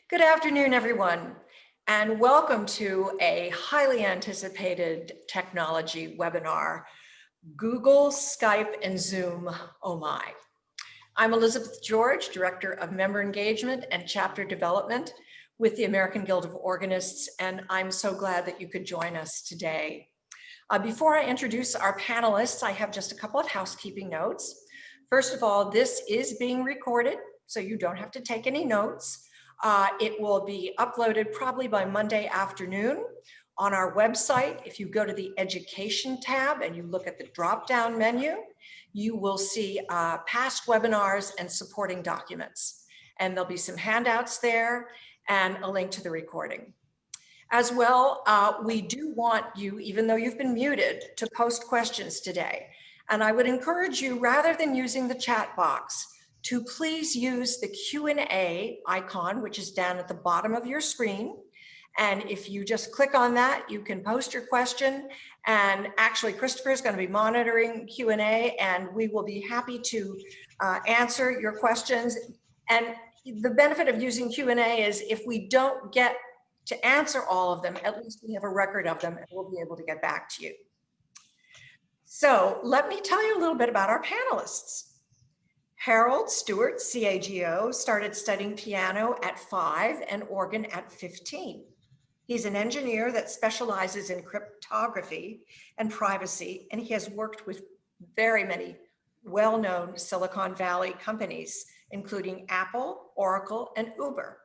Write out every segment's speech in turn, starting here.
Good afternoon, everyone, and welcome to a highly anticipated technology webinar, Google, Skype, and Zoom, oh my. I'm Elizabeth George, Director of Member Engagement and Chapter Development with the American Guild of Organists, and I'm so glad that you could join us today. Before I introduce our panelists, I have just a couple of housekeeping notes. First of all, this is being recorded, so you don't have to take any notes. It will be uploaded probably by Monday afternoon on our website. If you go to the Education tab and you look at the drop-down menu, you will see past webinars and supporting documents. And there'll be some handouts there and a link to the recording. As well, we do want you, even though you've been muted, to post questions today. And I would encourage you, rather than using the chat box, to please use the Q&A icon, which is down at the bottom of your screen. And if you just click on that, you can post your question. And actually, Christopher is going to be monitoring Q&A, and we will be happy to answer your questions. And the benefit of using Q&A is if we don't get to answer all of them, at least we have a record of them and we'll be able to get back to you. So let me tell you a little bit about our panelists. Harold Stewart, CAGO, started studying piano at 5 and organ at 15. He's an engineer that specializes in cryptography and privacy, and he has worked with very many well-known Silicon Valley companies, including Apple, Oracle, and Uber.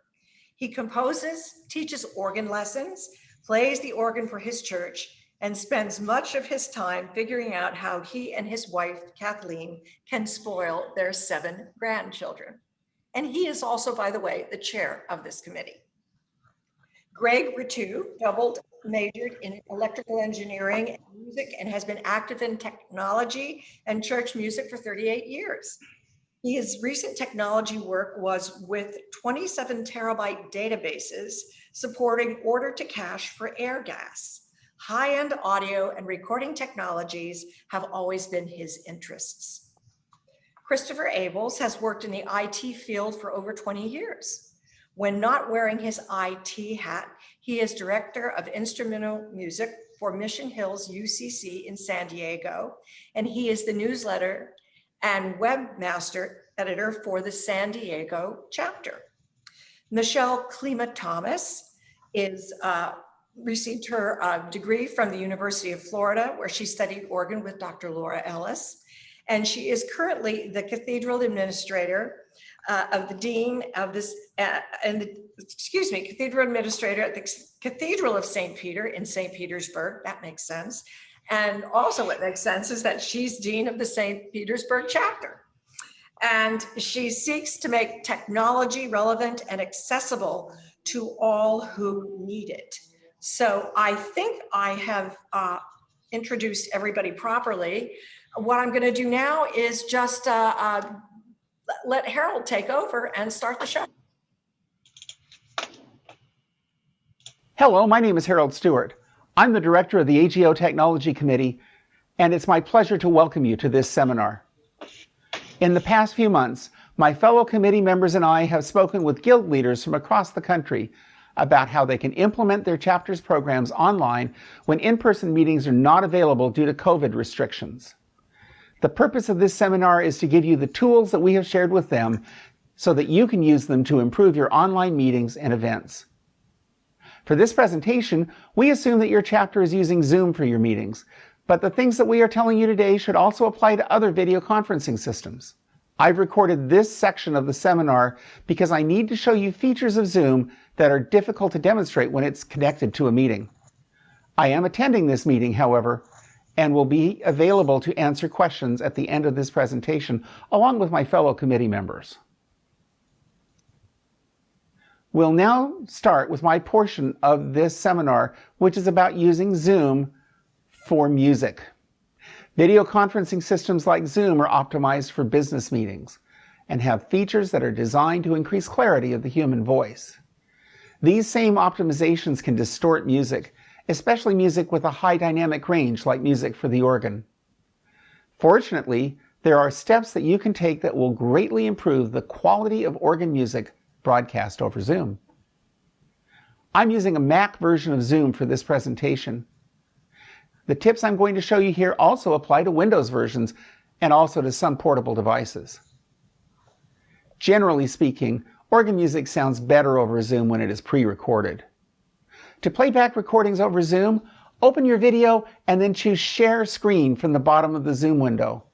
He composes, teaches organ lessons, plays the organ for his church, and spends much of his time figuring out how he and his wife, Kathleen, can spoil their 7 grandchildren. And he is also, by the way, the chair of this committee. Greg Ritu majored in electrical engineering and music and has been active in technology and church music for 38 years. His recent technology work was with 27 terabyte databases supporting order to cash for air gas. High-end audio and recording technologies have always been his interests. Christopher Abels has worked in the IT field for over 20 years. When not wearing his IT hat, he is director of instrumental music for Mission Hills UCC in San Diego, and he is the newsletter and webmaster editor for the San Diego chapter. Michelle Klima-Thomas received her degree from the University of Florida, where she studied organ with Dr. Laura Ellis. And she is currently the cathedral administrator of the dean of this, cathedral administrator at the Cathedral of St. Peter in St. Petersburg. That makes sense. And also what makes sense is that she's dean of the St. Petersburg chapter. And she seeks to make technology relevant and accessible to all who need it. So I think I have introduced everybody properly. What I'm going to do now is just let Harold take over and start the show. Hello, my name is Harold Stewart. I'm the director of the AGO Technology Committee, and it's my pleasure to welcome you to this seminar. In the past few months, my fellow committee members and I have spoken with guild leaders from across the country about how they can implement their chapter's programs online when in-person meetings are not available due to COVID restrictions. The purpose of this seminar is to give you the tools that we have shared with them so that you can use them to improve your online meetings and events. For this presentation, we assume that your chapter is using Zoom for your meetings, but the things that we are telling you today should also apply to other video conferencing systems. I've recorded this section of the seminar because I need to show you features of Zoom that are difficult to demonstrate when it's connected to a meeting. I am attending this meeting, however, and will be available to answer questions at the end of this presentation, along with my fellow committee members. We'll now start with my portion of this seminar, which is about using Zoom for music. Video conferencing systems like Zoom are optimized for business meetings and have features that are designed to increase clarity of the human voice. These same optimizations can distort music, especially music with a high dynamic range like music for the organ. Fortunately, there are steps that you can take that will greatly improve the quality of organ music broadcast over Zoom. I'm using a Mac version of Zoom for this presentation. The tips I'm going to show you here also apply to Windows versions and also to some portable devices. Generally speaking, organ music sounds better over Zoom when it is pre-recorded. To play back recordings over Zoom, open your video and then choose Share Screen from the bottom of the Zoom window.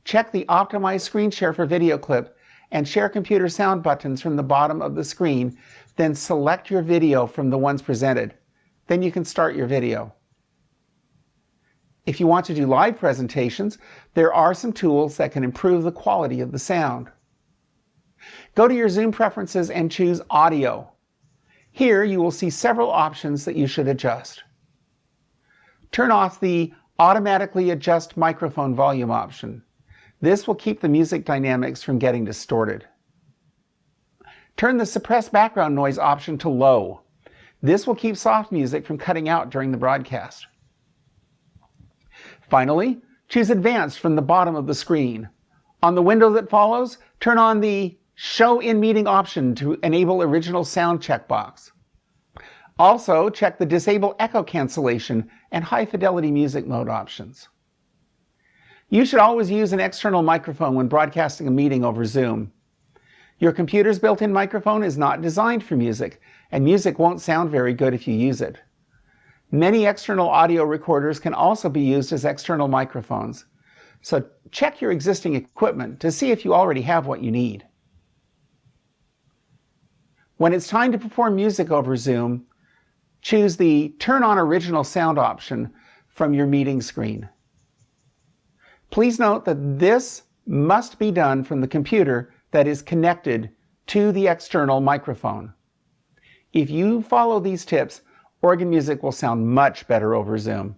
Check the Optimize Screen Share for Video Clip and Share Computer Sound buttons from the bottom of the screen, then select your video from the ones presented. Then you can start your video. If you want to do live presentations, there are some tools that can improve the quality of the sound. Go to your Zoom preferences and choose Audio. Here you will see several options that you should adjust. Turn off the Automatically Adjust Microphone Volume option. This will keep the music dynamics from getting distorted. Turn the Suppress Background Noise option to Low. This will keep soft music from cutting out during the broadcast. Finally, choose Advanced from the bottom of the screen. On the window that follows, turn on the Show in Meeting option to enable original sound checkbox. Also, check the Disable Echo Cancellation and High Fidelity Music Mode options. You should always use an external microphone when broadcasting a meeting over Zoom. Your computer's built-in microphone is not designed for music, and music won't sound very good if you use it. Many external audio recorders can also be used as external microphones, so check your existing equipment to see if you already have what you need. When it's time to perform music over Zoom, choose the Turn on Original Sound option from your meeting screen. Please note that this must be done from the computer that is connected to the external microphone. If you follow these tips, organ music will sound much better over Zoom.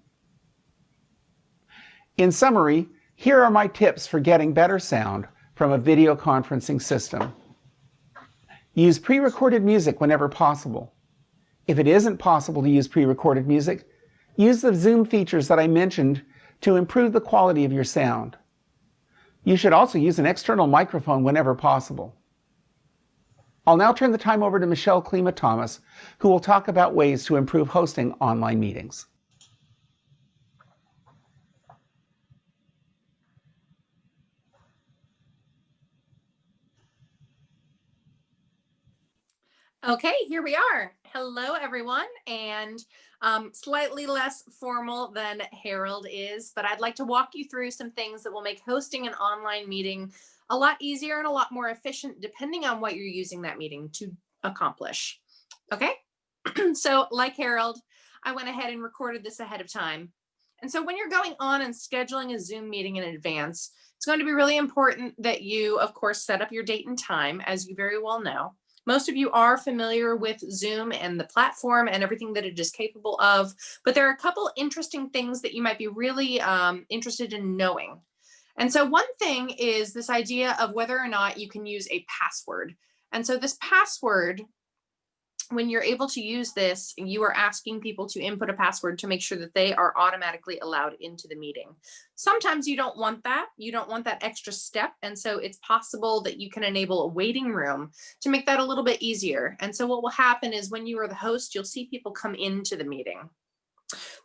In summary, here are my tips for getting better sound from a video conferencing system. Use pre-recorded music whenever possible. If it isn't possible to use pre-recorded music, use the Zoom features that I mentioned to improve the quality of your sound. You should also use an external microphone whenever possible. I'll now turn the time over to Michelle Klima-Thomas, who will talk about ways to improve hosting online meetings. Okay, here we are. Hello, everyone, and slightly less formal than Harold is, but I'd like to walk you through some things that will make hosting an online meeting a lot easier and a lot more efficient, depending on what you're using that meeting to accomplish. Okay, so like Harold, I went ahead and recorded this ahead of time. And so when you're going on and scheduling a Zoom meeting in advance, it's going to be really important that you, of course, set up your date and time, as you very well know. Most of you are familiar with Zoom and the platform and everything that it is capable of, but there are a couple interesting things that you might be really interested in knowing. And so one thing is this idea of whether or not you can use a password. And so this password, when you're able to use this, you are asking people to input a password to make sure that they are automatically allowed into the meeting. Sometimes you don't want that. You don't want that extra step. And so it's possible that you can enable a waiting room to make that a little bit easier. And so what will happen is when you are the host, you'll see people come into the meeting.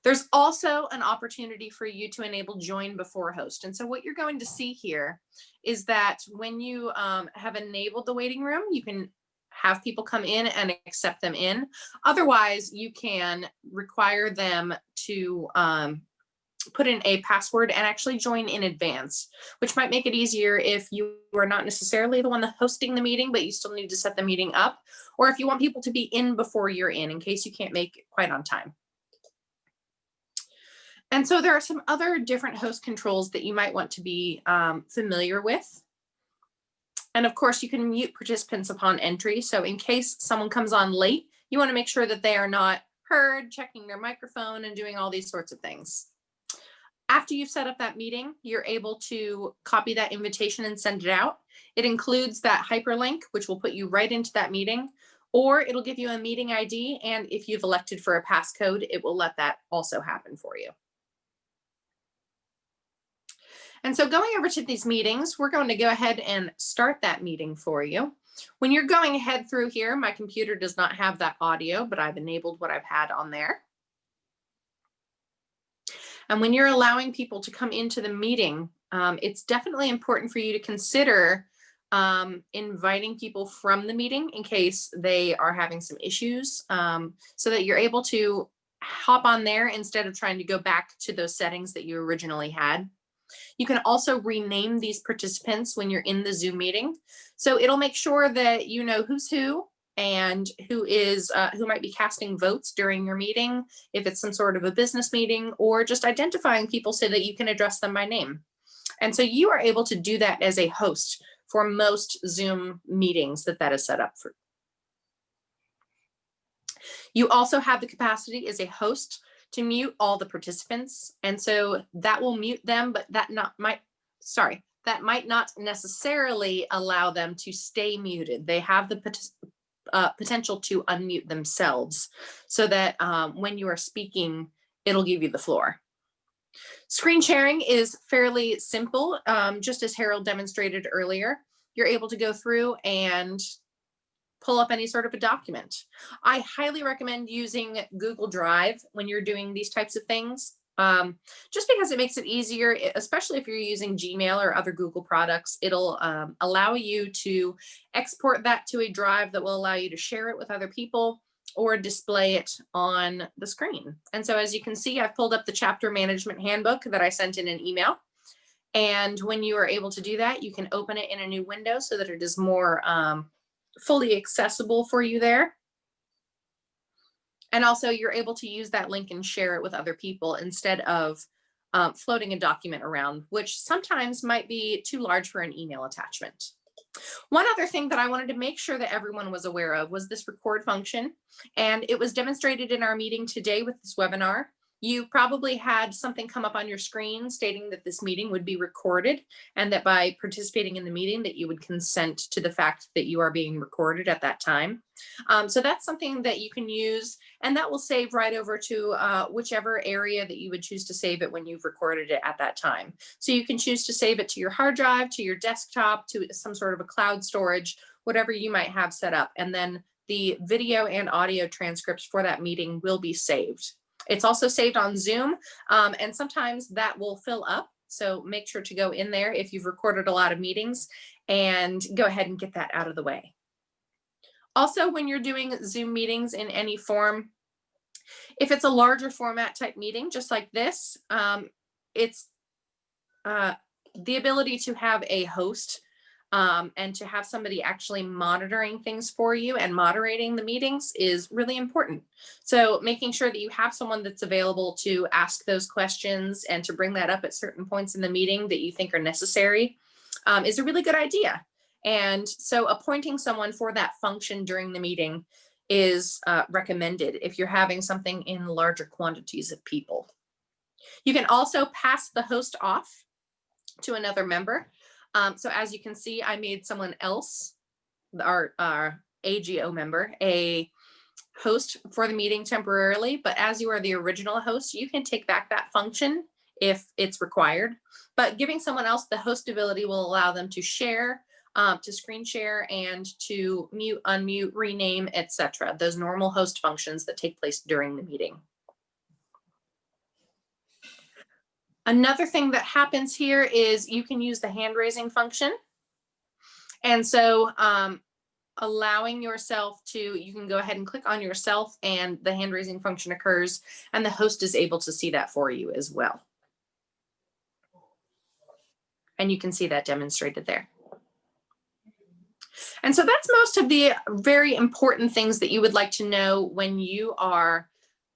There's also an opportunity for you to enable join before host. And so what you're going to see here is that when you have enabled the waiting room, you can have people come in and accept them in. Otherwise, you can require them to put in a password and actually join in advance, which might make it easier if you are not necessarily the one hosting the meeting, but you still need to set the meeting up, or if you want people to be in before you're in case you can't make it quite on time. And so there are some other different host controls that you might want to be familiar with. And of course, you can mute participants upon entry. So in case someone comes on late, you want to make sure that they are not heard, checking their microphone and doing all these sorts of things. After you've set up that meeting, you're able to copy that invitation and send it out. It includes that hyperlink, which will put you right into that meeting, or it'll give you a meeting ID. And if you've elected for a passcode, it will let that also happen for you. And so going over to these meetings, we're going to go ahead and start that meeting for you. When you're going ahead through here, my computer does not have that audio, but I've enabled what I've had on there. And when you're allowing people to come into the meeting, it's definitely important for you to consider inviting people from the meeting in case they are having some issues, so that you're able to hop on there instead of trying to go back to those settings that you originally had. You can also rename these participants when you're in the Zoom meeting. So it'll make sure that you know who's who and who might be casting votes during your meeting, if it's some sort of a business meeting, or just identifying people so that you can address them by name. And so you are able to do that as a host for most Zoom meetings that is set up for. You also have the capacity as a host to mute all the participants. And so that will mute them, but that might not necessarily allow them to stay muted. They have the potential to unmute themselves so that when you are speaking, it'll give you the floor. Screen sharing is fairly simple. Just as Harold demonstrated earlier, you're able to go through and pull up any sort of a document. I highly recommend using Google Drive when you're doing these types of things, just because it makes it easier, especially if you're using Gmail or other Google products. It'll allow you to export that to a drive that will allow you to share it with other people or display it on the screen. And so as you can see, I've pulled up the chapter management handbook that I sent in an email. And when you are able to do that, you can open it in a new window so that it is more fully accessible for you there. And also you're able to use that link and share it with other people instead of floating a document around, which sometimes might be too large for an email attachment. One other thing that I wanted to make sure that everyone was aware of was this record function. And it was demonstrated in our meeting today with this webinar. You probably had something come up on your screen stating that this meeting would be recorded and that by participating in the meeting that you would consent to the fact that you are being recorded at that time. So that's something that you can use, and that will save right over to whichever area that you would choose to save it when you've recorded it at that time. So you can choose to save it to your hard drive, to your desktop, to some sort of a cloud storage, whatever you might have set up. And then the video and audio transcripts for that meeting will be saved. It's also saved on Zoom, and sometimes that will fill up. So make sure to go in there if you've recorded a lot of meetings and go ahead and get that out of the way. Also, when you're doing Zoom meetings in any form, if it's a larger format type meeting, just like this, it's the ability to have a host and to have somebody actually monitoring things for you and moderating the meetings is really important. So making sure that you have someone that's available to ask those questions and to bring that up at certain points in the meeting that you think are necessary is a really good idea. And so appointing someone for that function during the meeting is recommended if you're having something in larger quantities of people. You can also pass the host off to another member. So as you can see, I made someone else, our AGO member, a host for the meeting temporarily, but as you are the original host, you can take back that function if it's required. But giving someone else the host ability will allow them to share, to screen share, and to mute, unmute, rename, etc. Those normal host functions that take place during the meeting. Another thing that happens here is you can use the hand raising function. And so allowing yourself to, you can go ahead and click on yourself and the hand raising function occurs and the host is able to see that for you as well. And you can see that demonstrated there. And so that's most of the very important things that you would like to know when you are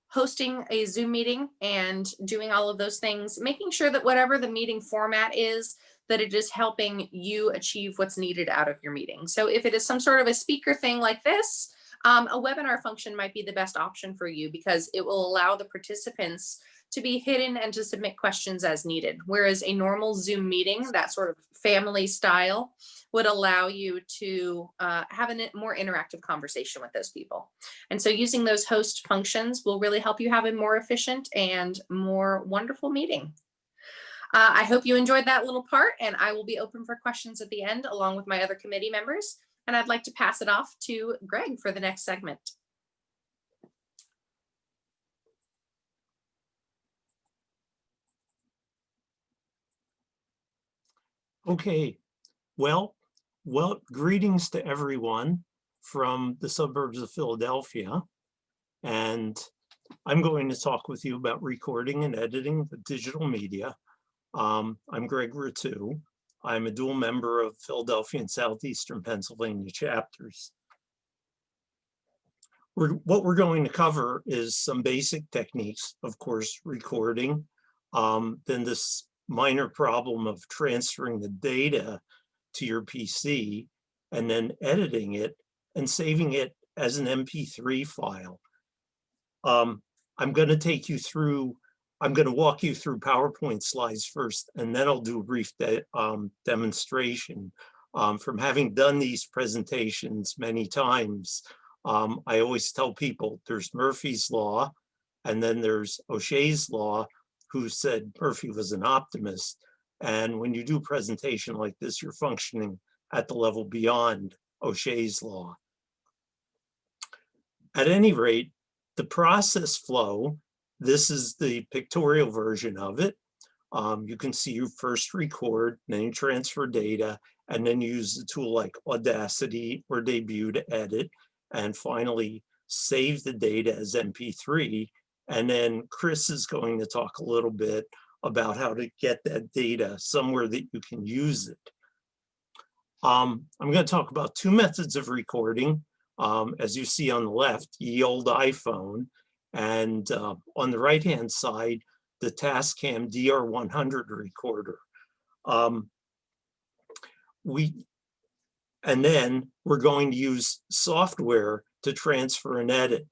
hosting a Zoom meeting and doing all of those things, making sure that whatever the meeting format is, that it is helping you achieve what's needed out of your meeting. So if it is some sort of a speaker thing like this, a webinar function might be the best option for you because it will allow the participants to be hidden and to submit questions as needed. Whereas a normal Zoom meeting, that sort of family style, would allow you to have a more interactive conversation with those people. And so using those host functions will really help you have a more efficient and more wonderful meeting. I hope you enjoyed that little part, and I will be open for questions at the end along with my other committee members. And I'd like to pass it off to Greg for the next segment. Okay, well, greetings to everyone from the suburbs of Philadelphia. And I'm going to talk with you about recording and editing the digital media. I'm Greg Ratu. I'm a dual member of Philadelphia and Southeastern Pennsylvania chapters. What we're going to cover is some basic techniques, of course, recording, then this minor problem of transferring the data to your PC, and then editing it and saving it as an MP3 file. I'm going to walk you through PowerPoint slides first, and then I'll do a brief demonstration. From having done these presentations many times, I always tell people there's Murphy's Law, and then there's O'Shea's Law, who said Murphy was an optimist. And when you do a presentation like this, you're functioning at the level beyond O'Shea's Law. At any rate, the process flow, this is the pictorial version of it. You can see you first record, then you transfer data, and then you use a tool like Audacity or Debut to edit, and finally save the data as MP3. And then Chris is going to talk a little bit about how to get that data somewhere that you can use it. I'm going to talk about two methods of recording. As you see on the left, ye old iPhone, and on the right-hand side, the Tascam DR100 recorder. And then we're going to use software to transfer and edit.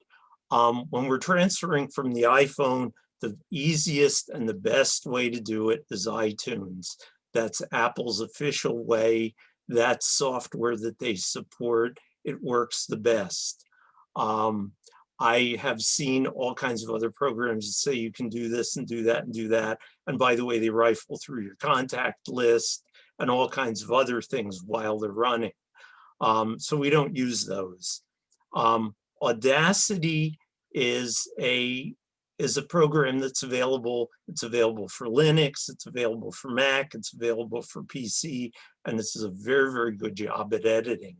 When we're transferring from the iPhone, the easiest and the best way to do it is iTunes. That's Apple's official way. That's software that they support. It works the best. I have seen all kinds of other programs that say you can do this and do that and do that. And by the way, they rifle through your contact list and all kinds of other things while they're running. So we don't use those. Audacity is a program that's available. It's available for Linux, it's available for Mac, it's available for PC, and this is a very, very good job at editing.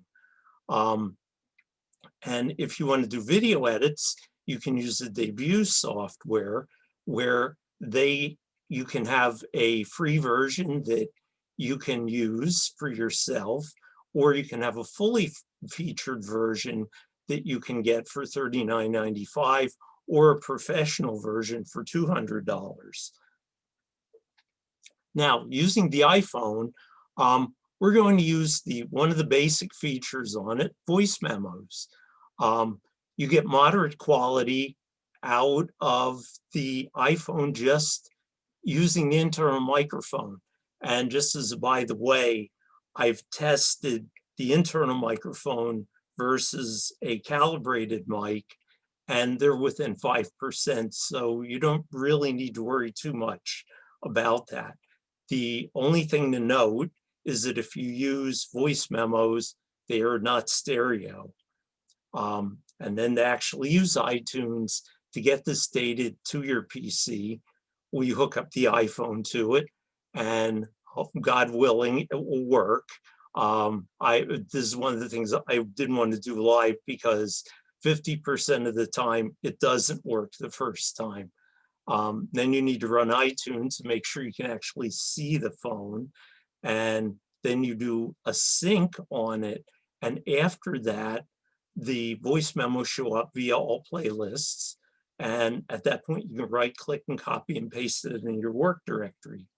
And if you want to do video edits, you can use the Debut software, where you can have a free version that you can use for yourself, or you can have a fully featured version that you can get for $39.95, or a professional version for $200. Now, using the iPhone, we're going to use one of the basic features on it, voice memos. You get moderate quality out of the iPhone just using the internal microphone. And just as a by the way, I've tested the internal microphone versus a calibrated mic, and they're within 5%. So you don't really need to worry too much about that. The only thing to note is that if you use voice memos, they are not stereo. And then to actually use iTunes to get this data to your PC, we hook up the iPhone to it, and God willing, it will work. This is one of the things I didn't want to do live, because 50% of the time it doesn't work the first time. Then you need to run iTunes to make sure you can actually see the phone, and then you do a sync on it, and after that the voice memos show up via all playlists, and at that point you can right click and copy and paste it in your work directory.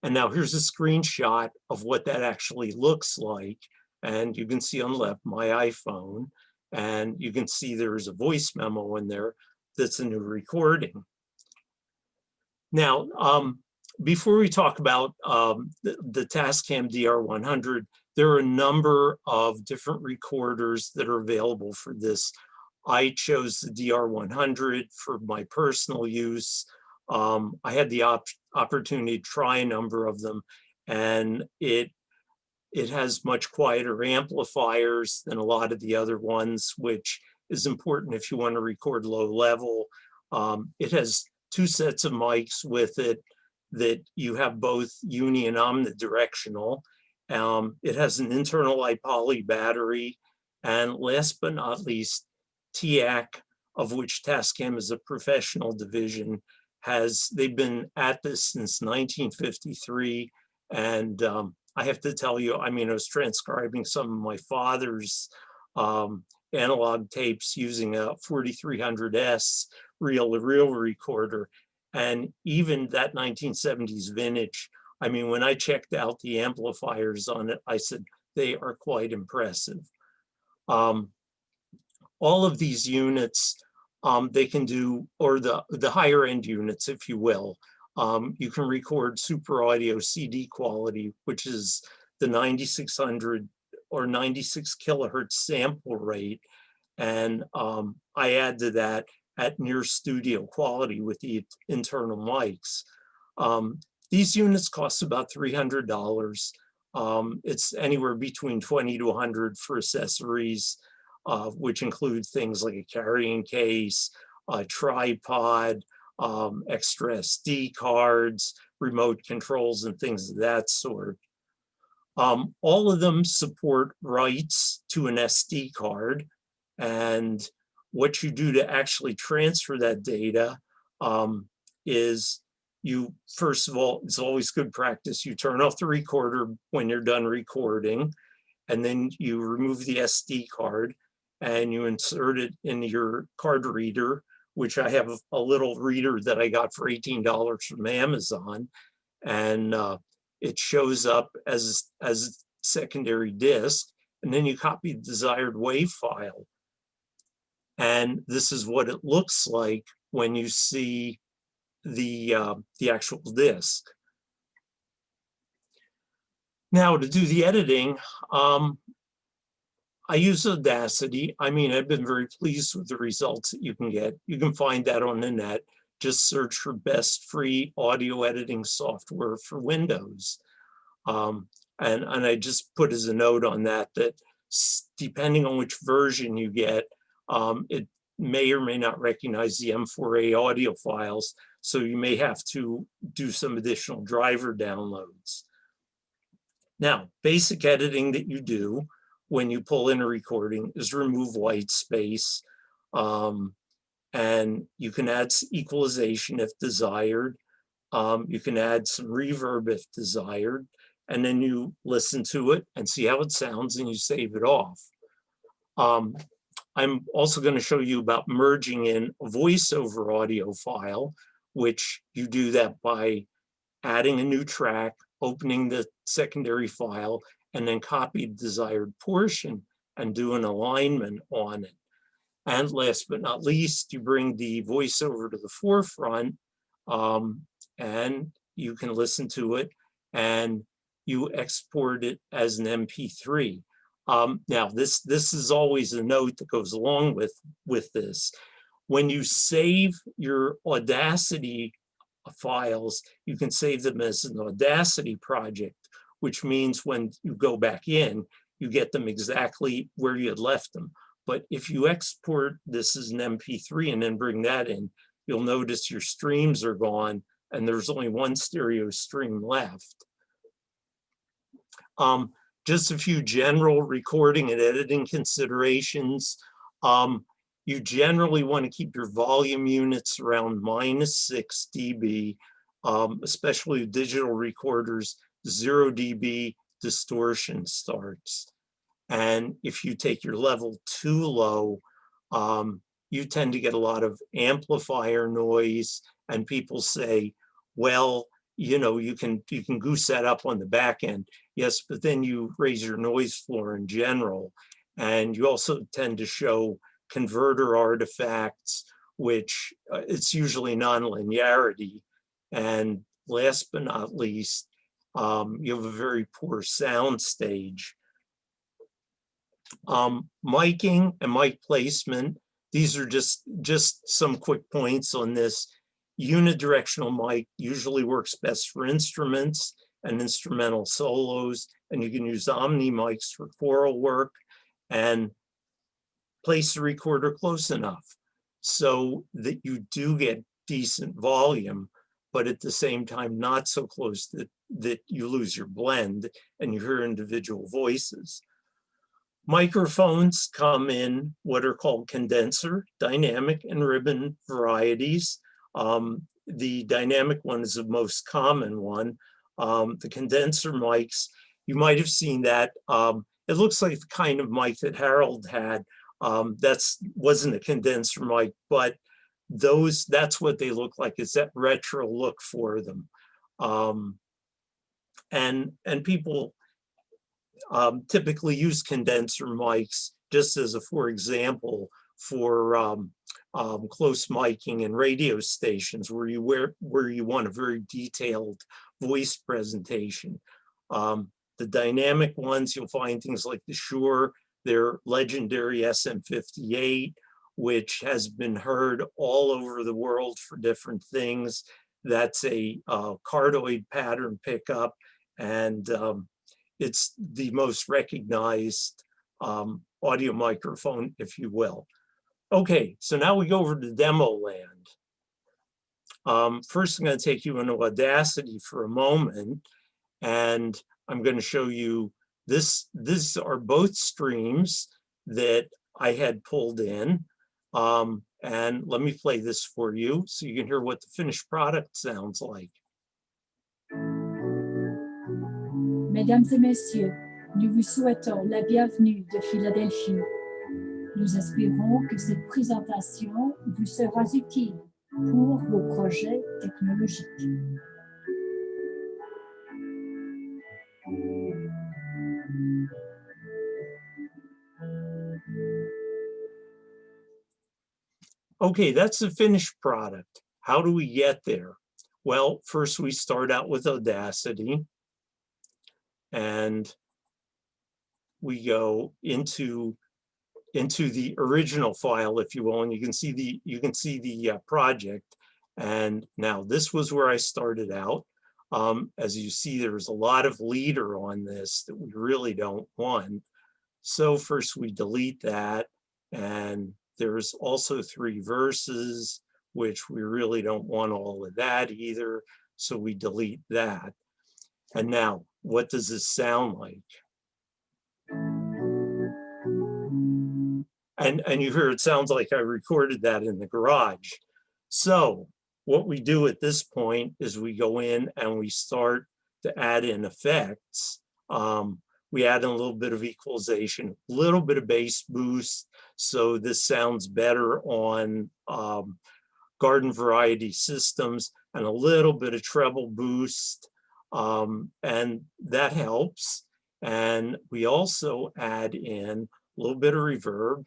And now here's a screenshot of what that actually looks like, and you can see on the left my iPhone, and you can see there's a voice memo in there that's a new recording. Now, before we talk about the Tascam DR100, there are a number of different recorders that are available for this. I chose the DR100 for my personal use. I had the opportunity to try a number of them, and it It has much quieter amplifiers than a lot of the other ones, which is important if you want to record low level. It has 2 sets of mics with it that you have both uni and omnidirectional. It has an internal poly battery. And last but not least, TIAC, of which Tascam is a professional division, they've been at this since 1953. And I have to tell you, I mean, I was transcribing some of my father's analog tapes using a 4300S reel-to-reel recorder. And even that 1970s vintage, I mean, when I checked out the amplifiers on it, I said, they are quite impressive. All of these units, they can do, or the higher end units, if you will, you can record super audio CD quality, which is the 9600 or 96 kilohertz sample rate. And I add to that at near studio quality with the internal mics. These units cost about $300. It's anywhere between 20 to 100 for accessories, which include things like a carrying case, a tripod, extra SD cards, remote controls, and things of that sort. All of them support writes to an SD card. And what you do to actually transfer that data is you, first of all, it's always good practice. You turn off the recorder when you're done recording, and then you remove the SD card and you insert it in your card reader, which I have a little reader that I got for $18 from Amazon. And it shows up as a secondary disk, and then you copy the desired WAV file. And this is what it looks like when you see the actual disk. Now, to do the editing, I use Audacity. I mean, I've been very pleased with the results that you can get. You can find that on the net. Just search for best free audio editing software for Windows. And I just put as a note on that depending on which version you get, it may or may not recognize the M4A audio files. So you may have to do some additional driver downloads. Now, basic editing that you do when you pull in a recording is remove white space. And you can add equalization if desired. You can add some reverb if desired. And then you listen to it and see how it sounds and you save it off. I'm also going to show you about merging in a voiceover audio file, which you do that by adding a new track, opening the secondary file, and then copy the desired portion and do an alignment on it. And last but not least, you bring the voiceover to the forefront, and you can listen to it and you export it as an MP3. Now, this is always a note that goes along with this. When you save your Audacity files, you can save them as an Audacity project, which means when you go back in, you get them exactly where you had left them. But if you export this as an MP3 and then bring that in, you'll notice your streams are gone and there's only one stereo stream left. Just a few general recording and editing considerations. You generally want to keep your volume units around -6 dB, especially digital recorders, 0 dB distortion starts. And if you take your level too low, you tend to get a lot of amplifier noise, and people say, well, you know, you can goose that up on the back end. Yes, but then you raise your noise floor in general. And you also tend to show converter artifacts, which it's usually nonlinearity. And last but not least, you have a very poor sound stage. Miking and mic placement, these are just some quick points on this. Unidirectional mic usually works best for instruments and instrumental solos, and you can use Omni mics for choral work and place the recorder close enough so that you do get decent volume, but at the same time not so close that you lose your blend and you hear individual voices. Microphones come in what are called condenser, dynamic, and ribbon varieties. The dynamic one is the most common one. The condenser mics, you might have seen that. It looks like the kind of mic that Harold had. Wasn't a condenser mic, but that's what they look like. It's that retro look for them. And people typically use condenser mics just as a, for example, for close miking and radio stations where you want a very detailed voice presentation. The dynamic ones, you'll find things like the Shure, their legendary SM58, which has been heard all over the world for different things. That's a cardioid pattern pickup, and it's the most recognized audio microphone, if you will. Okay, so now we go over to demo land. First, I'm going to take you into Audacity for a moment, and I'm going to show you this. These are both streams that I had pulled in. And let me play this for you so you can hear what the finished product sounds like. Mesdames et messieurs, nous vous souhaitons la bienvenue de Philadelphie. Nous espérons que cette présentation vous sera utile pour vos projets technologiques. Okay, that's the finished product. How do we get there? Well, first we start out with Audacity, and we go into the original file, if you will, and you can see the project. And now this was where I started out. As you see, there's a lot of leader on this that we really don't want. So first we delete that, and there's also 3 verses, which we really don't want all of that either. So we delete that. And now, what does this sound like? And you hear it sounds like I recorded that in the garage. So what we do at this point is we go in and we start to add in effects. We add in a little bit of equalization, a little bit of bass boost, so this sounds better on garden variety systems, and a little bit of treble boost, and that helps. And we also add in a little bit of reverb.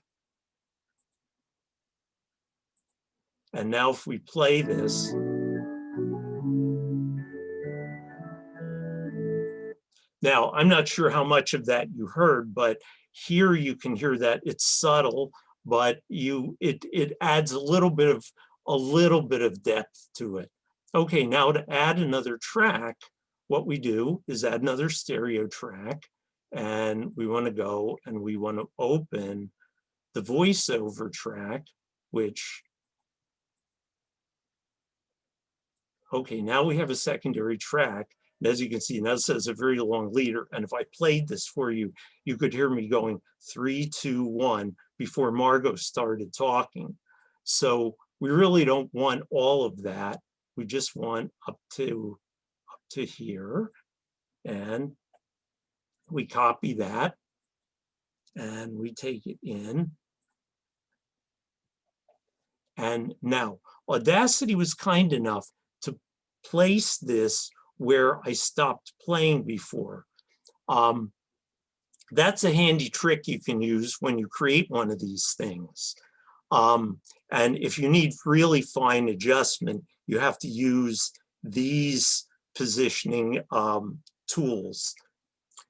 And now if we play this, now I'm not sure how much of that you heard, but here you can hear that it's subtle, but it adds a little bit of depth to it. Okay, now to add another track, what we do is add another stereo track, and we want to go and we want to open the voiceover track, which, okay, now we have a secondary track. And as you can see, now this has a very long leader. And if I played this for you, you could hear me going 3, 2, 1 before Margot started talking. So we really don't want all of that. We just want up to here. And we copy that and we take it in. And now Audacity was kind enough to place this where I stopped playing before. That's a handy trick you can use when you create one of these things. And if you need really fine adjustment, you have to use these positioning tools.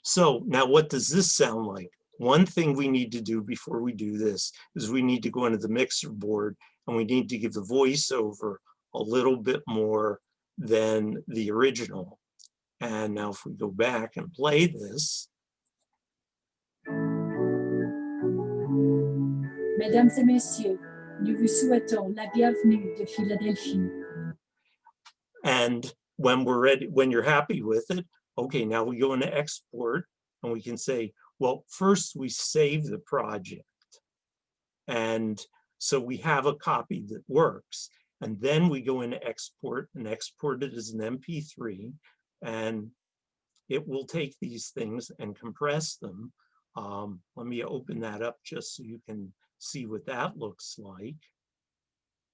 So now what does this sound like? One thing we need to do before we do this is we need to go into the mixer board and we need to give the voiceover a little bit more than the original. And now if we go back and play this. Mesdames et messieurs, nous vous souhaitons la bienvenue de Philadelphie. And when we're ready, when you're happy with it, okay, now we go into export and we can say, well, first we save the project. And so we have a copy that works. And then we go into export and export it as an MP3. And it will take these things and compress them. Let me open that up just so you can see what that looks like.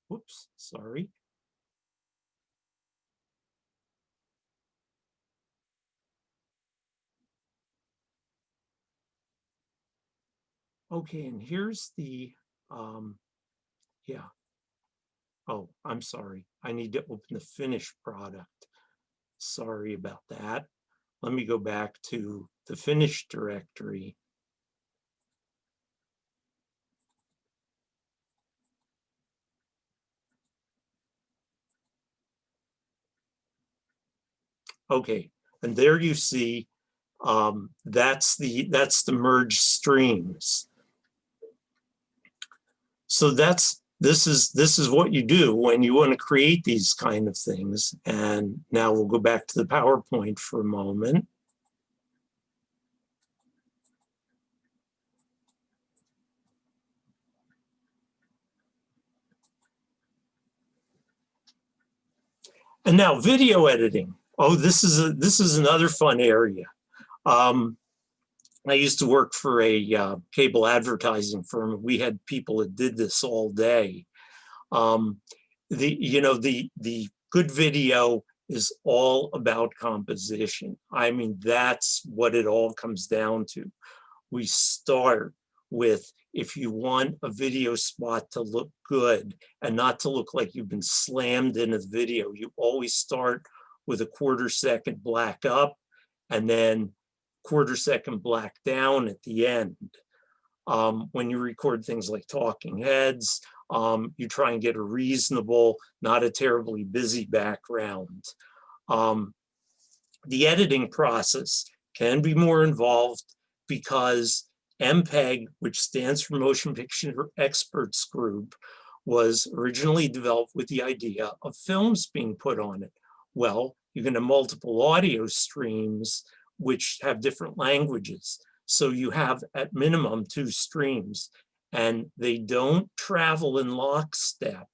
Whoops, sorry. Okay, and here's the, yeah. Oh, I'm sorry. I need to open the finished product. Sorry about that. Let me go back to the finished directory. Okay, and there you see that's the merged streams. So this is what you do when you want to create these kind of things. And now we'll go back to the PowerPoint for a moment. And now video editing. Oh, this is another fun area. I used to work for a cable advertising firm. We had people that did this all day. The good video is all about composition. I mean, that's what it all comes down to. We start with, if you want a video spot to look good and not to look like you've been slammed in a video, you always start with a 1/4 second black up and then 1/4 second black down at the end. When you record things like talking heads, you try and get a reasonable, not a terribly busy background. The editing process can be more involved because MPEG, which stands for Motion Picture Experts Group, was originally developed with the idea of films being put on it. Well, you can have multiple audio streams which have different languages. So you have at minimum 2 streams, and they don't travel in lockstep.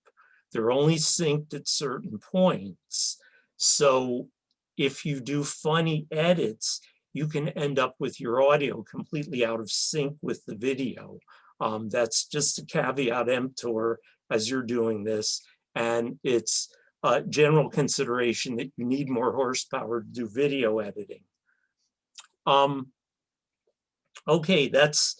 They're only synced at certain points. So if you do funny edits, you can end up with your audio completely out of sync with the video. That's just a caveat emptor as you're doing this. And it's a general consideration that you need more horsepower to do video editing. Okay, that's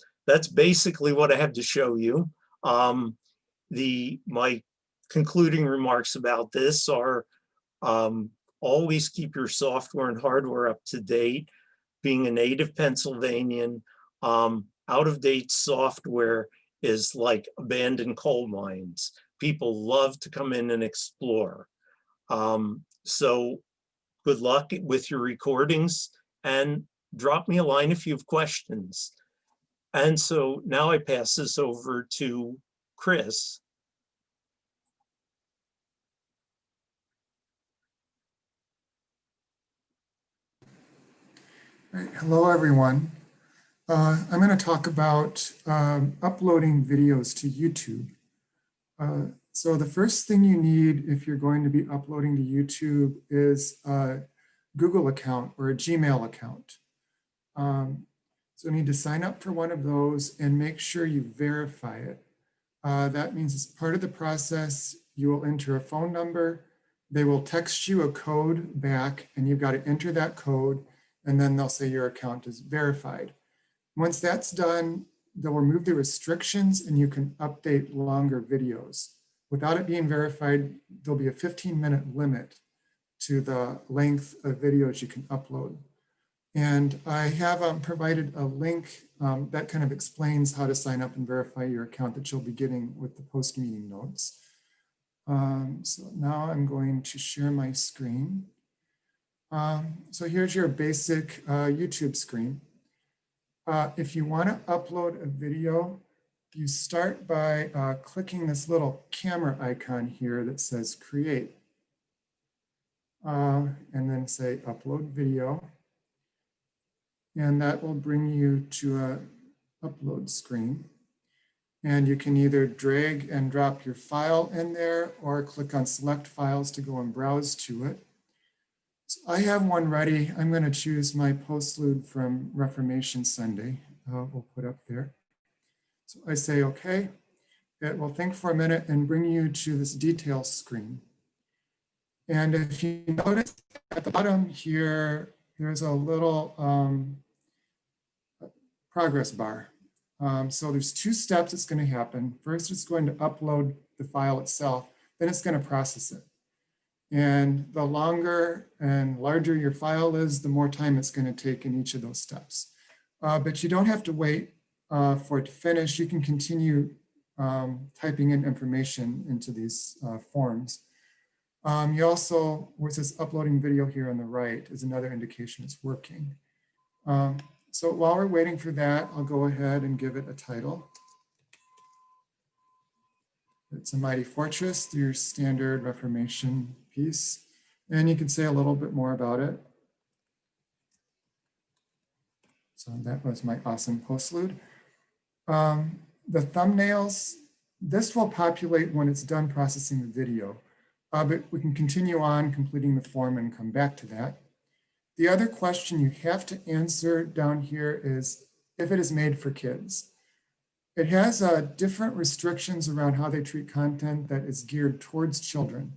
basically what I have to show you. My concluding remarks about this are always keep your software and hardware up to date. Being a native Pennsylvanian, out-of-date software is like abandoned coal mines. People love to come in and explore. So good luck with your recordings and drop me a line if you have questions. And so now I pass this over to Chris. Right. Hello, everyone. I'm going to talk about uploading videos to YouTube. So the first thing you need if you're going to be uploading to YouTube is a Google account or a Gmail account. So you need to sign up for one of those and make sure you verify it. That means as part of the process, you will enter a phone number. They will text you a code back and you've got to enter that code, and then they'll say your account is verified. Once that's done, they'll remove the restrictions and you can update longer videos. Without it being verified, there'll be a 15-minute limit to the length of videos you can upload. And I have provided a link that kind of explains how to sign up and verify your account that you'll be getting with the post-meeting notes. So now I'm going to share my screen. So here's your basic YouTube screen. If you want to upload a video, you start by clicking this little camera icon here that says create. And then say upload video. And that will bring you to a upload screen. And you can either drag and drop your file in there or click on select files to go and browse to it. So I have one ready. I'm going to choose my postlude from Reformation Sunday. We'll put up there. So I say, okay. It will think for a minute and bring you to this details screen. And if you notice at the bottom here, there's a little progress bar. So there's two steps that's going to happen. First, it's going to upload the file itself, then it's going to process it. And the longer and larger your file is, the more time it's going to take in each of those steps. But you don't have to wait for it to finish. You can continue typing in information into these forms. You also, where it says uploading video here on the right is another indication it's working. So while we're waiting for that, I'll go ahead and give it a title. It's a Mighty Fortress, your standard Reformation piece. And you can say a little bit more about it. So that was my awesome postlude. The thumbnails, this will populate when it's done processing the video. But we can continue on completing the form and come back to that. The other question you have to answer down here is if it is made for kids. It has different restrictions around how they treat content that is geared towards children.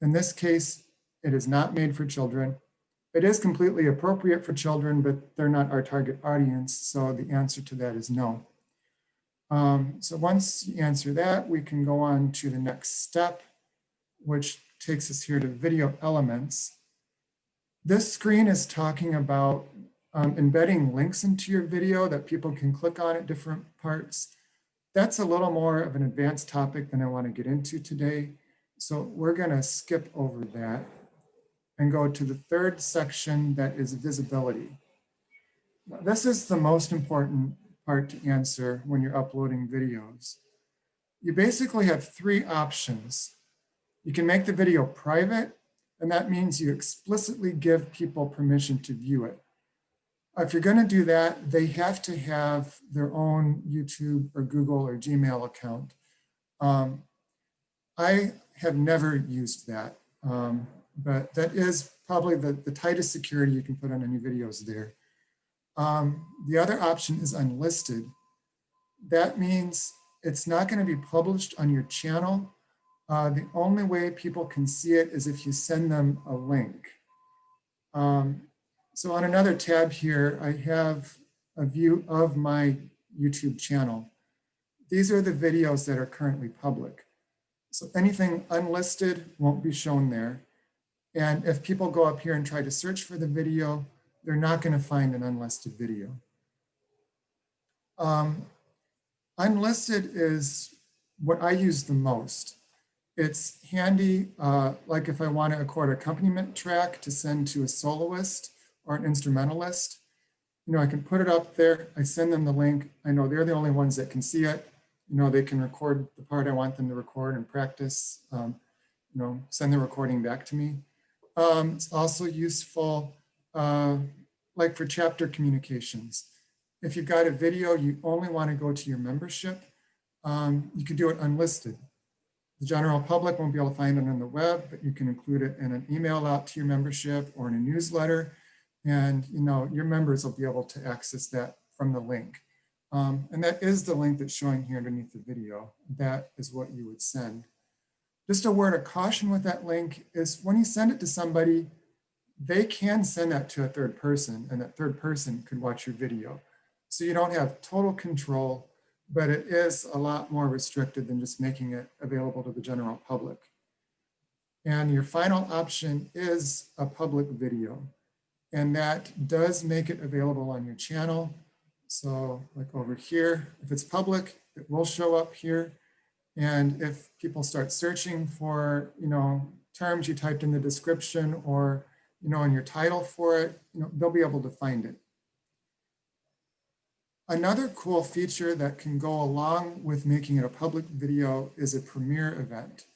In this case, it is not made for children. It is completely appropriate for children, but they're not our target audience. So the answer to that is no. So once you answer that, we can go on to the next step, which takes us here to video elements. This screen is talking about embedding links into your video that people can click on at different parts. That's a little more of an advanced topic than I want to get into today. So we're going to skip over that and go to the third section, that is visibility. This is the most important part to answer when you're uploading videos. You basically have three options. You can make the video private, and that means you explicitly give people permission to view it. If you're going to do that, they have to have their own YouTube or Google or Gmail account. I have never used that, but that is probably the tightest security you can put on any videos there. The other option is unlisted. That means it's not going to be published on your channel. The only way people can see it is if you send them a link. So on another tab here, I have a view of my YouTube channel. These are the videos that are currently public. So anything unlisted won't be shown there. And if people go up here and try to search for the video, they're not going to find an unlisted video. Unlisted is what I use the most. It's handy, like if I want to record an accompaniment track to send to a soloist or an instrumentalist. You know, I can put it up there, I send them the link. I know they're the only ones that can see it. You know, they can record the part I want them to record and practice, you know, send the recording back to me. It's also useful, like for chapter communications. If you've got a video, you only want to go to your membership, you can do it unlisted. The general public won't be able to find it on the web, but you can include it in an email out to your membership or in a newsletter. And you know, your members will be able to access that from the link. And that is the link that's showing here underneath the video. That is what you would send. Just a word of caution with that link is when you send it to somebody, they can send that to a third person, and that third person could watch your video. So you don't have total control, but it is a lot more restricted than just making it available to the general public. And your final option is a public video. And that does make it available on your channel. So like over here, if it's public, it will show up here. And if people start searching for, you know, terms you typed in the description or, and your title for it, they'll be able to find it. Another cool feature that can go along with making it a public video is a premiere event.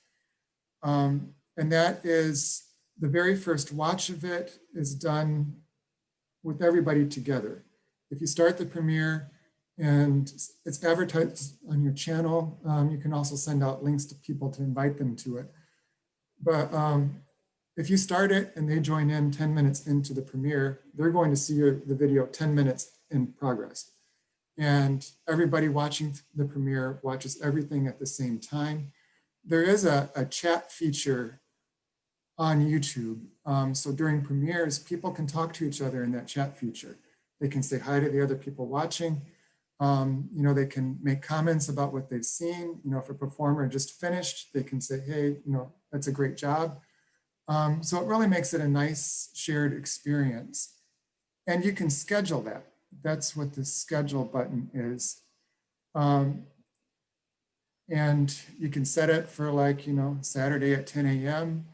And that is the very first watch of it is done with everybody together. If you start the premiere and it's advertised on your channel, you can also send out links to people to invite them to it. But if you start it and they join in 10 minutes into the premiere, they're going to see the video 10 minutes in progress. And everybody watching the premiere watches everything at the same time. There is a chat feature on YouTube. So during premieres, people can talk to each other in that chat feature. They can say hi to the other people watching. They can make comments about what they've seen. If a performer just finished, they can say, hey, that's a great job. So it really makes it a nice shared experience. And you can schedule that. That's what the schedule button is. And you can set it for Saturday at 10 a.m.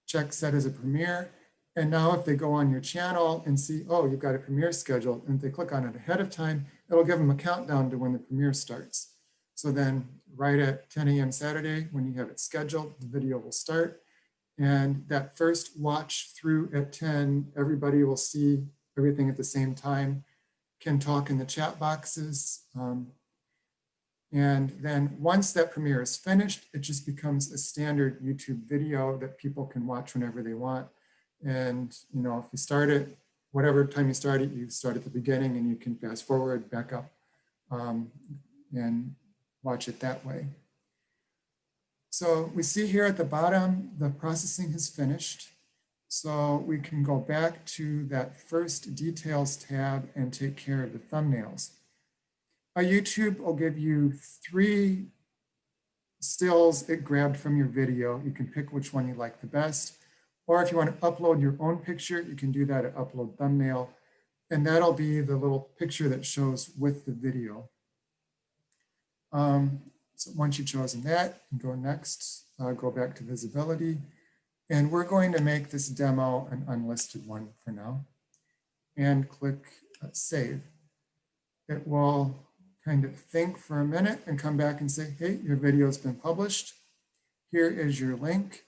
Check set as a premiere. And now if they go on your channel and see, oh, you've got a premiere scheduled, and if they click on it ahead of time, it'll give them a countdown to when the premiere starts. So then right at 10 a.m. Saturday, when you have it scheduled, the video will start. And that first watch through at 10, everybody will see everything at the same time, can talk in the chat boxes. And then once that premiere is finished, it just becomes a standard YouTube video that people can watch whenever they want. And if you start it, whatever time you start it, you start at the beginning and you can fast forward, back up, and watch it that way. So we see here at the bottom, the processing has finished. So we can go back to that first details tab and take care of the thumbnails. YouTube will give you 3 stills it grabbed from your video. You can pick which one you like the best. Or if you want to upload your own picture, you can do that at upload thumbnail. And that'll be the little picture that shows with the video. So once you've chosen that, you go next, go back to visibility. And we're going to make this demo an unlisted one for now. And click save. It will kind of think for a minute and come back and say, hey, your video has been published. Here is your link.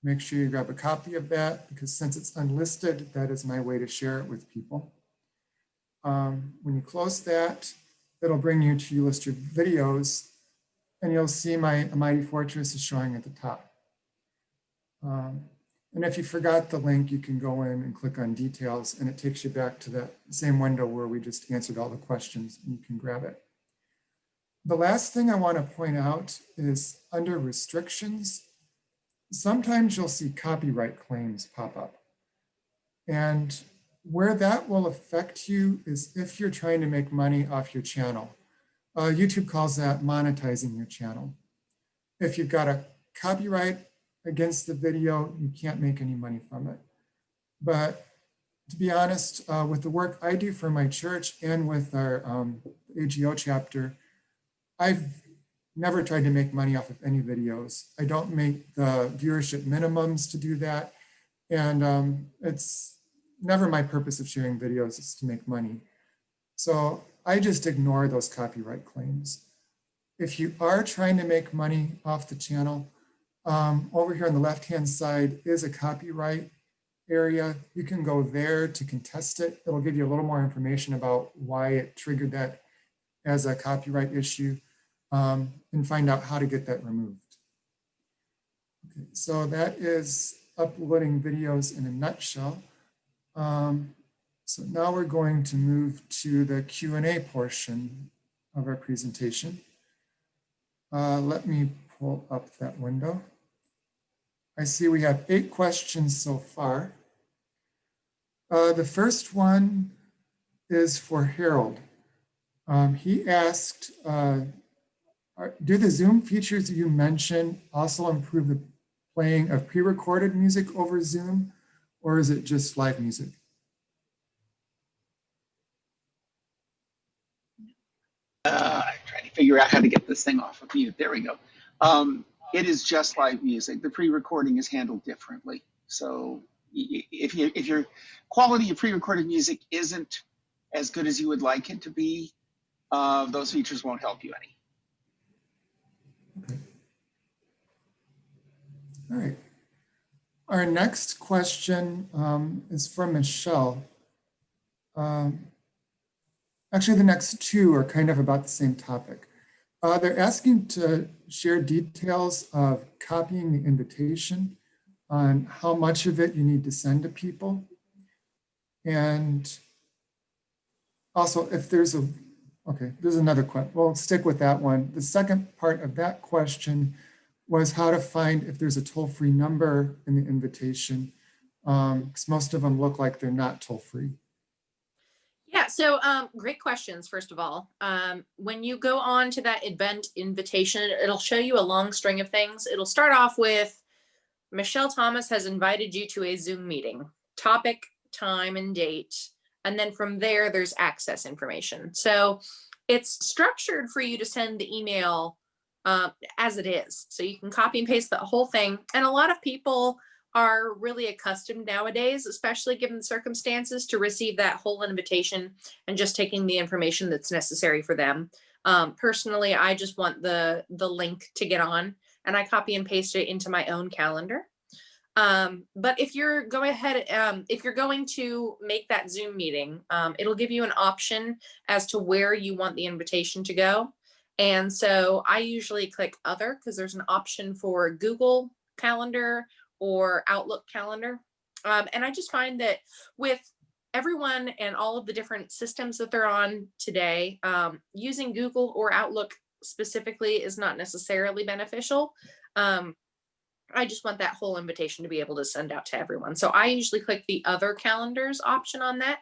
Make sure you grab a copy of that, because since it's unlisted, that is my way to share it with people. When you close that, it'll bring you to your list of videos, and you'll see my Mighty Fortress is showing at the top. And if you forgot the link, you can go in and click on details, and it takes you back to that same window where we just answered all the questions, and you can grab it. The last thing I want to point out is under restrictions, sometimes you'll see copyright claims pop up. And where that will affect you is if you're trying to make money off your channel. YouTube calls that monetizing your channel. If you've got a copyright against the video, you can't make any money from it. But to be honest, with the work I do for my church and with our AGO chapter, I've never tried to make money off of any videos. I don't make the viewership minimums to do that. And it's never my purpose of sharing videos is to make money. So I just ignore those copyright claims. If you are trying to make money off the channel, over here on the left-hand side is a copyright area. You can go there to contest it. It'll give you a little more information about why it triggered that as a copyright issue, and find out how to get that removed. Okay, so that is uploading videos in a nutshell. So now we're going to move to the Q&A portion of our presentation. Let me pull up that window. I see we have 8 questions so far. The first one is for Harold. He asked, do the Zoom features you mentioned also improve the playing of pre-recorded music over Zoom, or is it just live music? I'm trying to figure out how to get this thing off of mute. There we go. It is just live music. The pre-recording is handled differently. So if your quality of pre-recorded music isn't as good as you would like it to be, those features won't help you any. Okay. All right. Our next question is from Michelle. Actually, the next two are kind of about the same topic. They're asking to share details of copying the invitation, on how much of it you need to send to people. And also if there's there's another question. We'll stick with that one. The second part of that question was how to find if there's a toll-free number in the invitation, because most of them look like they're not toll-free. Yeah, so great questions, first of all. When you go on to that event invitation, it'll show you a long string of things. It'll start off with, Michelle Thomas has invited you to a Zoom meeting, topic, time, and date. And then from there, there's access information. So it's structured for you to send the email as it is. So you can copy and paste the whole thing. And a lot of people are really accustomed nowadays, especially given the circumstances, to receive that whole invitation and just taking the information that's necessary for them. Personally, I just want the link to get on, and I copy and paste it into my own calendar. But if you're going to make that Zoom meeting, it'll give you an option as to where you want the invitation to go. And so I usually click other, because there's an option for Google Calendar or Outlook Calendar. And I just find that with everyone and all of the different systems that they're on today, using Google or Outlook specifically is not necessarily beneficial. I just want that whole invitation to be able to send out to everyone. So I usually click the other calendars option on that.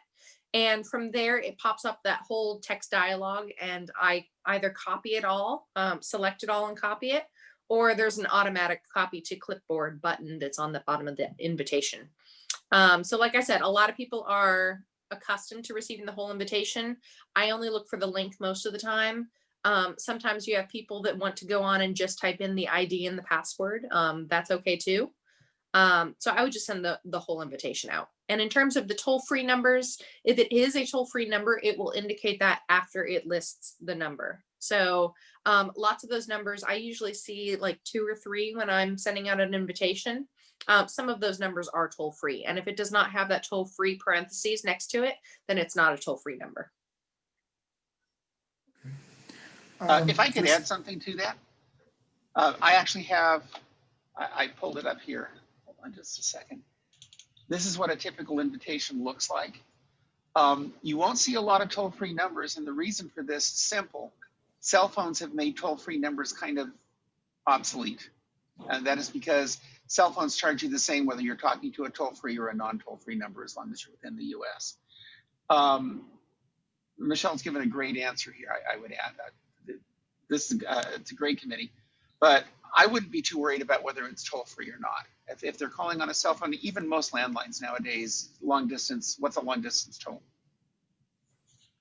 And from there, it pops up that whole text dialogue, and I either copy it all, select it all and copy it, or there's an automatic copy to clipboard button that's on the bottom of the invitation. So like I said, a lot of people are accustomed to receiving the whole invitation. I only look for the link most of the time. Sometimes you have people that want to go on and just type in the ID and the password. That's okay too. So I would just send the whole invitation out. And in terms of the toll-free numbers, if it is a toll-free number, it will indicate that after it lists the number. So lots of those numbers, I usually see like 2 or 3 when I'm sending out an invitation. Some of those numbers are toll-free. And if it does not have that toll-free parentheses next to it, then it's not a toll-free number. If I could add something to that, I actually have, I pulled it up here. Hold on just a second. This is what a typical invitation looks like. You won't see a lot of toll-free numbers, and the reason for this is simple. Cell phones have made toll-free numbers kind of obsolete. And that is because cell phones charge you the same whether you're talking to a toll-free or a non-toll-free number, as long as you're within the US. Michelle's given a great answer here. I would add that. This is it's a great committee, but I wouldn't be too worried about whether it's toll-free or not. If they're calling on a cell phone, even most landlines nowadays, long distance, what's a long distance toll?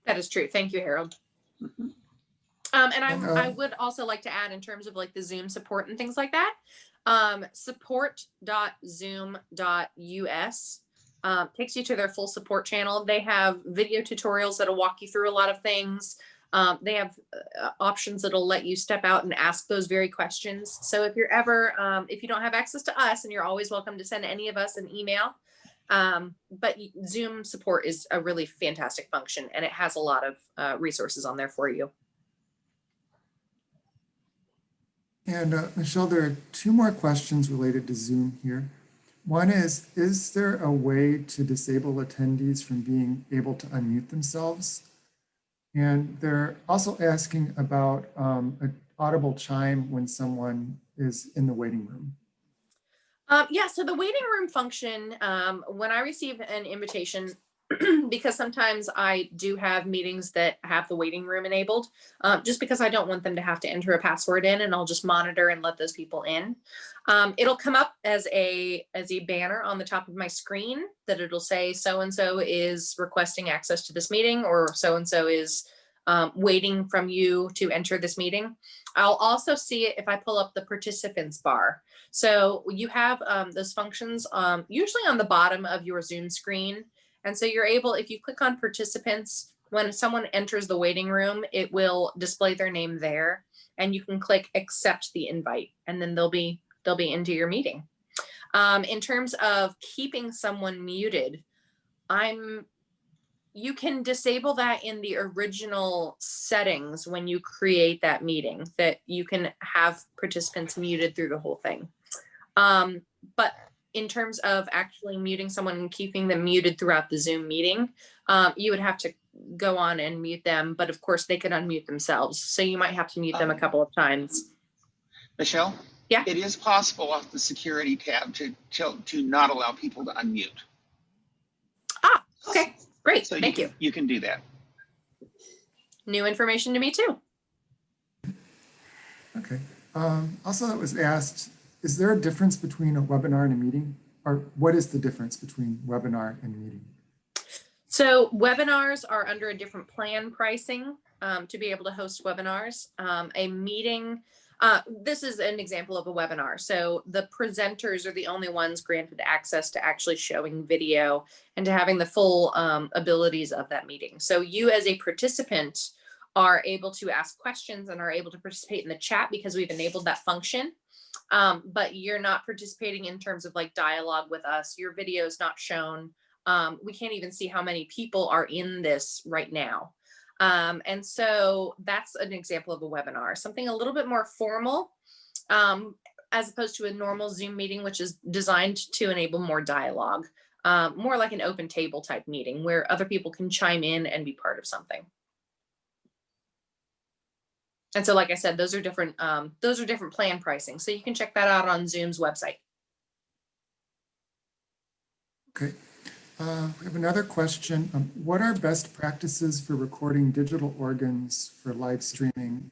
That is true. Thank you, Harold. Mm-hmm. And I would also like to add, in terms of like the Zoom support and things like that, support.zoom.us takes you to their full support channel. They have video tutorials that'll walk you through a lot of things. They have options that'll let you step out and ask those very questions. So if you're ever, if you don't have access to us, and you're always welcome to send any of us an email, but Zoom support is a really fantastic function, and it has a lot of resources on there for you. And Michelle, there are 2 more questions related to Zoom here. One is there a way to disable attendees from being able to unmute themselves? And they're also asking about an audible chime when someone is in the waiting room. Yeah, so the waiting room function, when I receive an invitation, because sometimes I do have meetings that have the waiting room enabled, just because I don't want them to have to enter a password in, and I'll just monitor and let those people in. It'll come up as a banner on the top of my screen that it'll say so-and-so is requesting access to this meeting, or so-and-so is waiting from you to enter this meeting. I'll also see it if I pull up the participants bar. So you have those functions usually on the bottom of your Zoom screen. And so you're able, if you click on participants, when someone enters the waiting room, it will display their name there, and you can click accept the invite, and then they'll be into your meeting. In terms of keeping someone muted, you can disable that in the original settings when you create that meeting, that you can have participants muted through the whole thing. But in terms of actually muting someone and keeping them muted throughout the Zoom meeting, you would have to go on and mute them, but of course they could unmute themselves. So you might have to mute them a couple of times. Michelle? Yeah. It is possible off the security tab to not allow people to unmute. Ah, okay, great, So thank you. You can do that. New information to me too. Okay. Also, it was asked, is there a difference between a webinar and a meeting? Or what is the difference between webinar and meeting? So webinars are under a different plan pricing to be able to host webinars. A meeting, this is an example of a webinar. So the presenters are the only ones granted access to actually showing video and to having the full abilities of that meeting. So you as a participant are able to ask questions and are able to participate in the chat because we've enabled that function. But you're not participating in terms of like dialogue with us. Your video is not shown. We can't even see how many people are in this right now. And so that's an example of a webinar, something a little bit more formal, as opposed to a normal Zoom meeting, which is designed to enable more dialogue, more like an open table type meeting where other people can chime in and be part of something. And so, like I said, those are different plan pricing. So you can check that out on Zoom's website. Okay. We have another question. What are best practices for recording digital organs for live streaming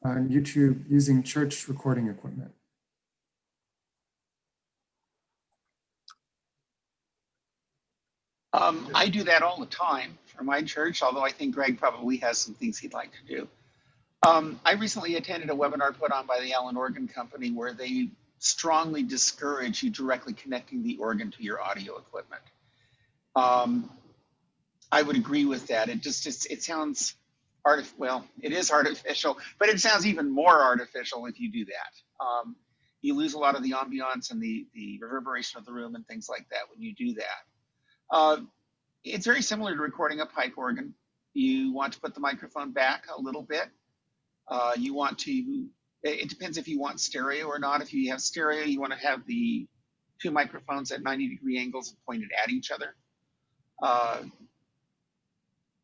on YouTube using church recording equipment? I do that all the time for my church, although I think Greg probably has some things he'd like to do. I recently attended a webinar put on by the Allen Organ Company where they strongly discourage you directly connecting the organ to your audio equipment. I would agree with that. It sounds well, it is artificial, but it sounds even more artificial if you do that. You lose a lot of the ambiance and the reverberation of the room and things like that when you do that. It's very similar to recording a pipe organ. You want to put the microphone back a little bit. It depends if you want stereo or not. If you have stereo, you want to have the two microphones at 90-degree angles pointed at each other.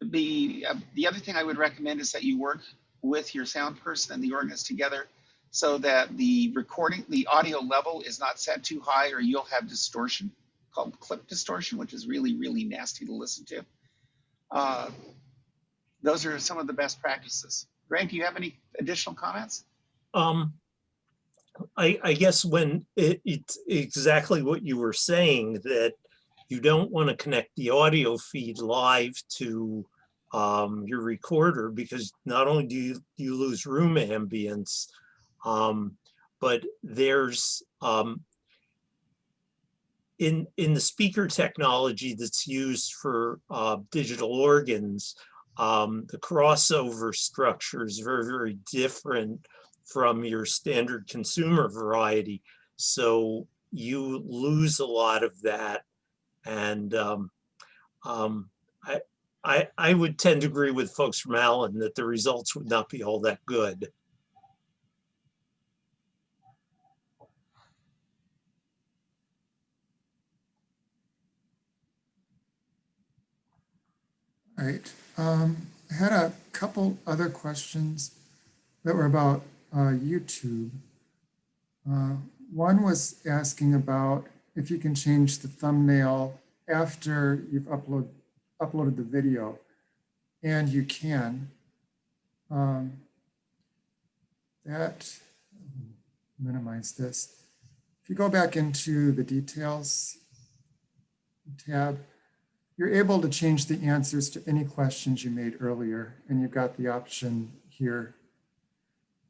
The other thing I would recommend is that you work with your sound person and the organist together so that the audio level is not set too high, or you'll have distortion called clip distortion, which is really, really nasty to listen to. Those are some of the best practices. Greg, do you have any additional comments? I guess when it's exactly what you were saying, that you don't want to connect the audio feed live to your recorder, because not only do you lose room ambience, but there's in the speaker technology that's used for digital organs, the crossover structure is very, very different from your standard consumer variety. So you lose a lot of that. And I would tend to agree with folks from Allen that the results would not be all that good. All right. I had a couple other questions that were about YouTube. One was asking about if you can change the thumbnail after you've uploaded the video, and you can. Minimize this. If you go back into the details tab, you're able to change the answers to any questions you made earlier, and you've got the option here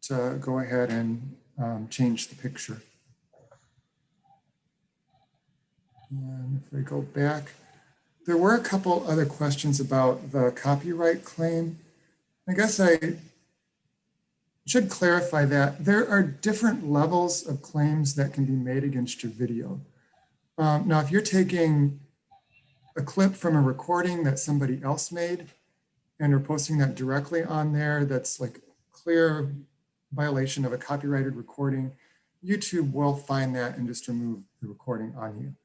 to go ahead and change the picture. And if we go back, there were a couple other questions about the copyright claim. I guess I should clarify that there are different levels of claims that can be made against your video. Now, if you're taking a clip from a recording that somebody else made and are posting that directly on there, that's like clear violation of a copyrighted recording, YouTube will find that and just remove the recording on you.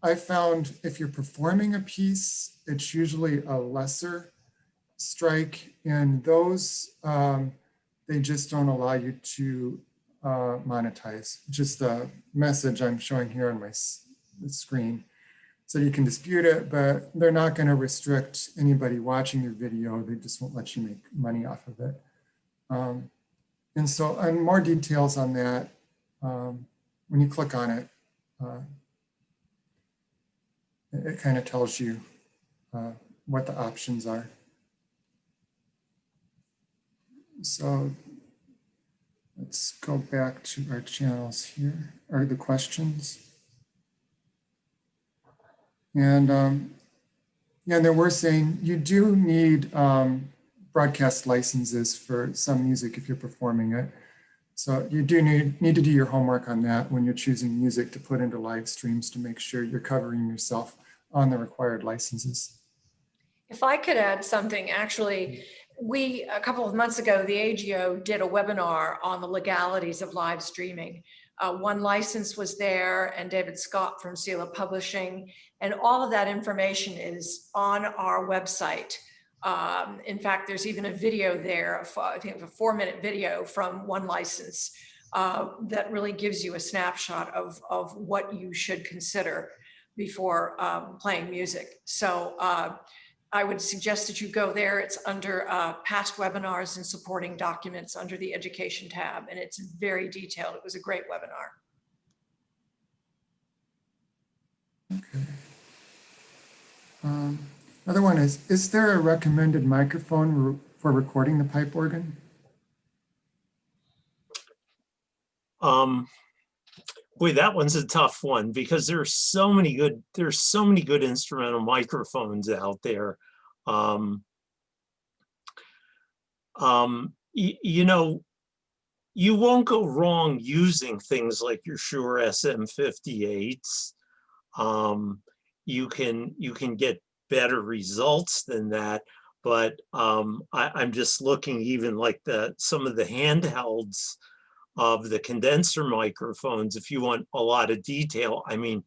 I found if you're performing a piece, it's usually a lesser strike, and those, they just don't allow you to monetize. Just the message I'm showing here on my screen. So you can dispute it, but they're not going to restrict anybody watching your video. They just won't let you make money off of it. And so, and more details on that, when you click on it, it kind of tells you what the options are. So let's go back to our channels here, or the questions. And yeah, they were saying you do need broadcast licenses for some music if you're performing it. So you do need to do your homework on that when you're choosing music to put into live streams to make sure you're covering yourself on the required licenses. If I could add something, actually, a couple of months ago, the AGO did a webinar on the legalities of live streaming. One license was there, and David Scott from Sela Publishing, and all of that information is on our website. In fact, there's even a video there, I think a 4-minute video from one license that really gives you a snapshot of what you should consider before playing music. So I would suggest that you go there. It's under past webinars and supporting documents under the education tab, and it's very detailed. It was a great webinar. Okay. Another one is there a recommended microphone for recording the pipe organ? Boy, that one's a tough one because there's so many good instrumental microphones out there. You know, you won't go wrong using things like your Shure SM58s. You can get better results than that, but I'm just looking even like some of the handhelds of the condenser microphones. If you want a lot of detail, I mean,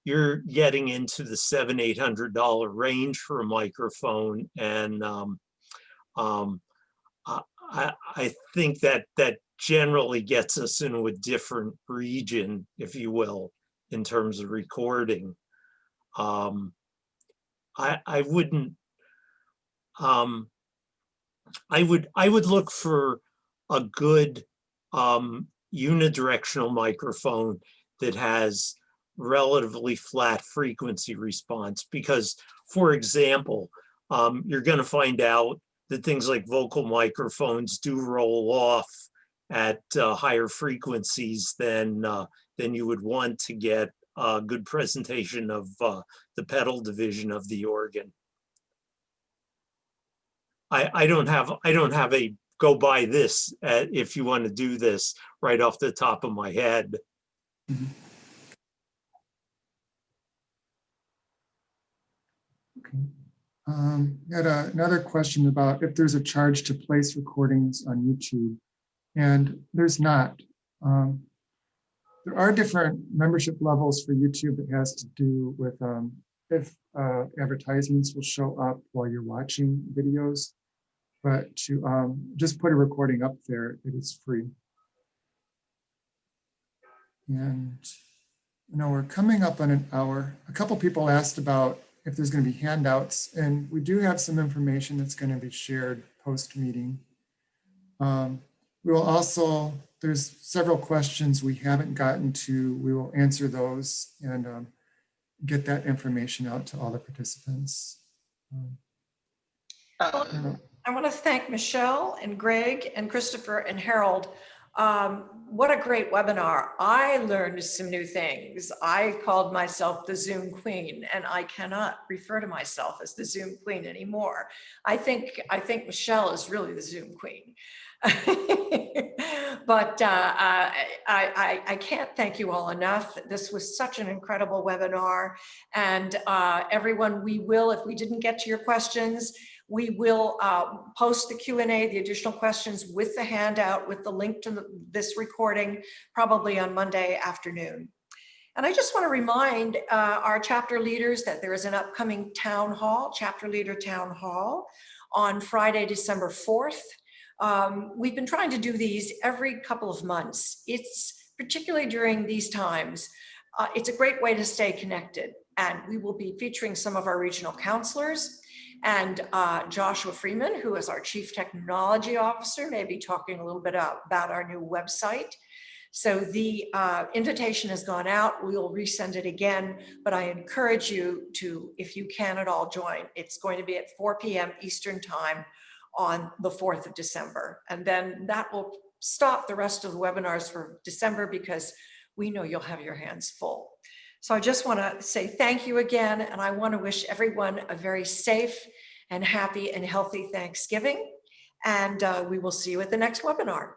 you're getting into the $700-800 range for a microphone, and I think that generally gets us into a different region, if you will, in terms of recording. I would look for a good unidirectional microphone that has relatively flat frequency response, because, for example, you're going to find out that things like vocal microphones do roll off at higher frequencies than you would want to get a good presentation of the pedal division of the organ. I don't have a go buy this if you want to do this right off the top of my head. Mm-hmm. Okay. Had another question about if there's a charge to place recordings on YouTube, and there's not. There are different membership levels for YouTube that has to do with if advertisements will show up while you're watching videos, but to just put a recording up there, it is free. And you know, we're coming up on an hour. A couple people asked about if there's going to be handouts, and we do have some information that's going to be shared post-meeting. We will also, there's several questions we haven't gotten to. We will answer those, and get that information out to all the participants. I don't know. I want to thank Michelle and Greg and Christopher and Harold. What a great webinar. I learned some new things. I called myself the Zoom Queen, and I cannot refer to myself as the Zoom Queen anymore. I think Michelle is really the Zoom Queen. But I can't thank you all enough. This was such an incredible webinar. And everyone, we will, if we didn't get to your questions, we will post the Q&A, the additional questions with the handout, with the link to this recording, probably on Monday afternoon. And I just want to remind our chapter leaders that there is an upcoming town hall, chapter leader town hall, on Friday, December 4th. We've been trying to do these every couple of months. It's particularly during these times, it's a great way to stay connected. And we will be featuring some of our regional counselors, and Joshua Freeman, who is our Chief Technology Officer, may be talking a little bit about our new website. So the invitation has gone out. We will resend it again, but I encourage you to, if you can at all, join. It's going to be at 4 p.m. Eastern Time on the 4th of December. And then that will stop the rest of the webinars for December, because we know you'll have your hands full. So I just want to say thank you again, and I want to wish everyone a very safe and happy and healthy Thanksgiving, and we will see you at the next webinar.